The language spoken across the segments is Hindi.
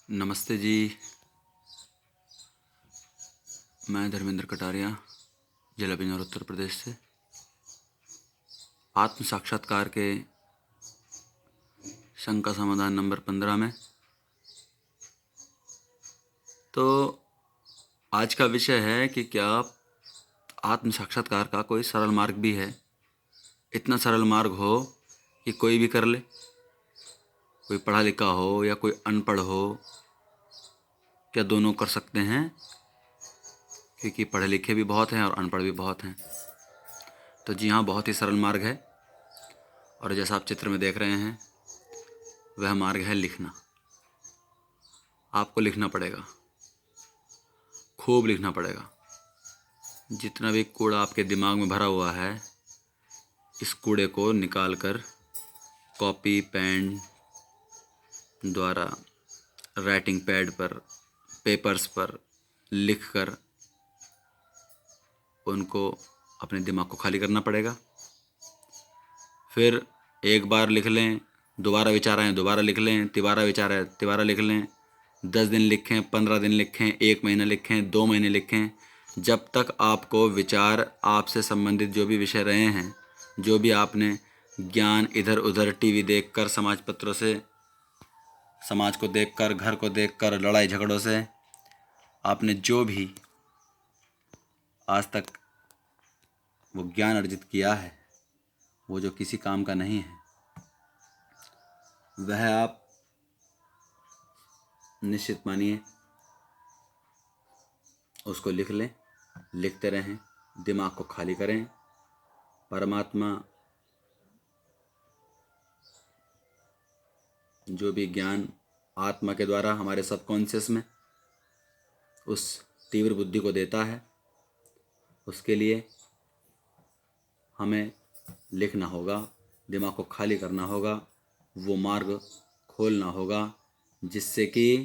नमस्ते जी। मैं धर्मेंद्र कटारिया, जिला बिजनौर, उत्तर प्रदेश से। आत्म साक्षात्कार के शंका समाधान नंबर 15 में तो आज का विषय है कि क्या आत्म साक्षात्कार का कोई सरल मार्ग भी है। इतना सरल मार्ग हो कि कोई भी कर ले, कोई पढ़ा लिखा हो या कोई अनपढ़ हो, क्या दोनों कर सकते हैं? क्योंकि पढ़े लिखे भी बहुत हैं और अनपढ़ भी बहुत हैं। तो जी हाँ, बहुत ही सरल मार्ग है। और जैसा आप चित्र में देख रहे हैं, वह मार्ग है लिखना। आपको लिखना पड़ेगा, खूब लिखना पड़ेगा। जितना भी कूड़ा आपके दिमाग में भरा हुआ है, इस कूड़े को निकाल कर कॉपी पेन द्वारा राइटिंग पैड पर, पेपर्स पर लिख कर उनको अपने दिमाग को खाली करना पड़ेगा। फिर एक बार लिख लें, दोबारा विचार आए दोबारा लिख लें, तिबारा विचार आए तिबारा लिख लें। 10 दिन लिखें, 15 दिन लिखें, 1 महीना लिखें, 2 महीने लिखें। जब तक आपको विचार, आपसे संबंधित जो भी विषय रहे हैं, जो भी आपने ज्ञान इधर उधर टीवी देखकर, समाज पत्रों से, समाज को देखकर, घर को देखकर, लड़ाई झगड़ों से आपने जो भी आज तक वो ज्ञान अर्जित किया है, वो जो किसी काम का नहीं है, वह आप निश्चित मानिए उसको लिख लें, लिखते रहें, दिमाग को खाली करें। परमात्मा जो भी ज्ञान आत्मा के द्वारा हमारे सबकॉन्शियस में उस तीव्र बुद्धि को देता है, उसके लिए हमें लिखना होगा, दिमाग को खाली करना होगा, वो मार्ग खोलना होगा, जिससे कि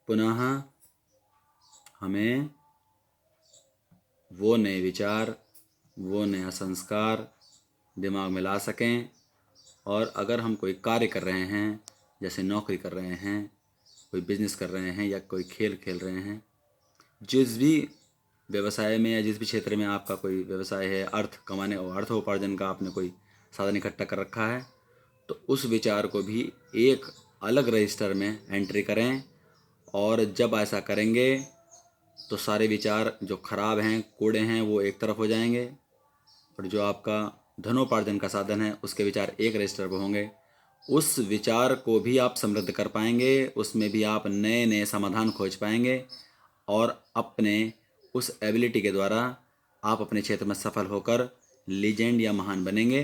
पुनः हमें वो नए विचार, वो नया संस्कार दिमाग में ला सकें। और अगर हम कोई कार्य कर रहे हैं, जैसे नौकरी कर रहे हैं, कोई बिजनेस कर रहे हैं या कोई खेल खेल रहे हैं, जिस भी व्यवसाय में या जिस भी क्षेत्र में आपका कोई व्यवसाय है, अर्थ कमाने और अर्थ उपार्जन का आपने कोई साधन इकट्ठा कर रखा है, तो उस विचार को भी एक अलग रजिस्टर में एंट्री करें। और जब ऐसा करेंगे तो सारे विचार जो खराब हैं, कूड़े हैं, वो एक तरफ हो जाएंगे, और जो आपका धनोपार्जन का साधन है, उसके विचार एक रजिस्टर पर होंगे। उस विचार को भी आप समृद्ध कर पाएंगे, उसमें भी आप नए नए समाधान खोज पाएंगे, और अपने उस एबिलिटी के द्वारा आप अपने क्षेत्र में सफल होकर लीजेंड या महान बनेंगे।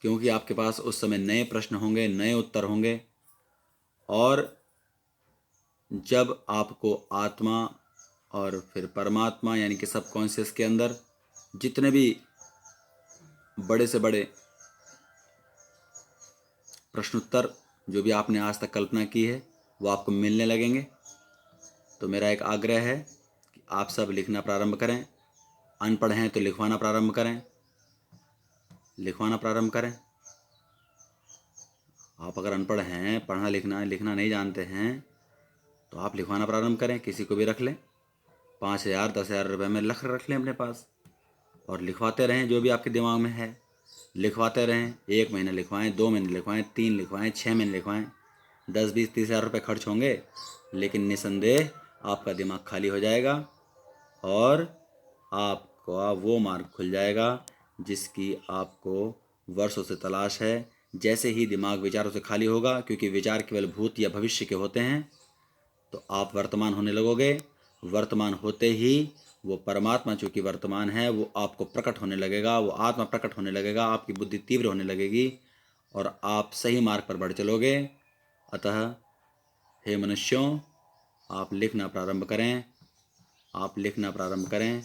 क्योंकि आपके पास उस समय नए प्रश्न होंगे, नए उत्तर होंगे। और जब आपको आत्मा और फिर परमात्मा यानी कि सबकॉन्शियस के अंदर जितने भी बड़े से बड़े प्रश्नोत्तर जो भी आपने आज तक कल्पना की है, वो आपको मिलने लगेंगे। तो मेरा एक आग्रह है कि आप सब लिखना प्रारंभ करें। अनपढ़ हैं तो लिखवाना प्रारंभ करें, लिखवाना प्रारंभ करें। आप अगर अनपढ़ हैं, पढ़ना लिखना लिखना नहीं जानते हैं, तो आप लिखवाना प्रारंभ करें। किसी को भी रख लें, 5,000 10,000 रुपये में रख लें अपने पास, और लिखवाते रहें जो भी आपके दिमाग में है। लिखवाते रहें, 1 महीना लिखवाएं, 2 महीने लिखवाएं, 3 लिखवाएं, 6 महीने लिखवाएं। 10 20 30 हज़ार रुपये खर्च होंगे, लेकिन निसंदेह आपका दिमाग खाली हो जाएगा और आपका वो मार्ग खुल जाएगा जिसकी आपको वर्षों से तलाश है। जैसे ही दिमाग विचारों से खाली होगा, क्योंकि विचार केवल भूत या भविष्य के होते हैं, तो आप वर्तमान होने लगोगे। वर्तमान होते ही वो परमात्मा चूँकि वर्तमान है, वो आपको प्रकट होने लगेगा, वो आत्मा प्रकट होने लगेगा, आपकी बुद्धि तीव्र होने लगेगी और आप सही मार्ग पर बढ़ चलोगे। अतः हे मनुष्यों, आप लिखना प्रारंभ करें, आप लिखना प्रारंभ करें,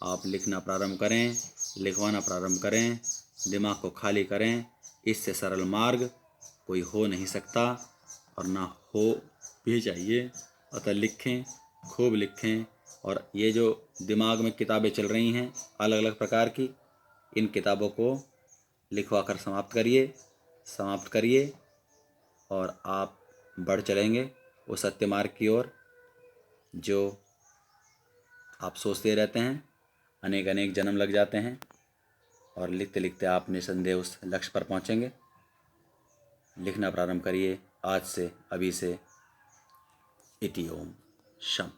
आप लिखना प्रारंभ करें, लिखवाना प्रारंभ करें, दिमाग को खाली करें। इससे सरल मार्ग कोई हो नहीं सकता और ना हो भी चाहिए। अतः लिखें, खूब लिखें। और ये जो दिमाग में किताबें चल रही हैं अलग अलग प्रकार की, इन किताबों को लिखवा कर समाप्त करिए और आप बढ़ चलेंगे। उस सत्य मार्ग की ओर जो आप सोचते रहते हैं। अनेक अनेक जन्म लग जाते हैं और लिखते लिखते आप निसंदेह उस लक्ष्य पर पहुंचेंगे। लिखना प्रारंभ करिए आज से, अभी से। इति ओम शम।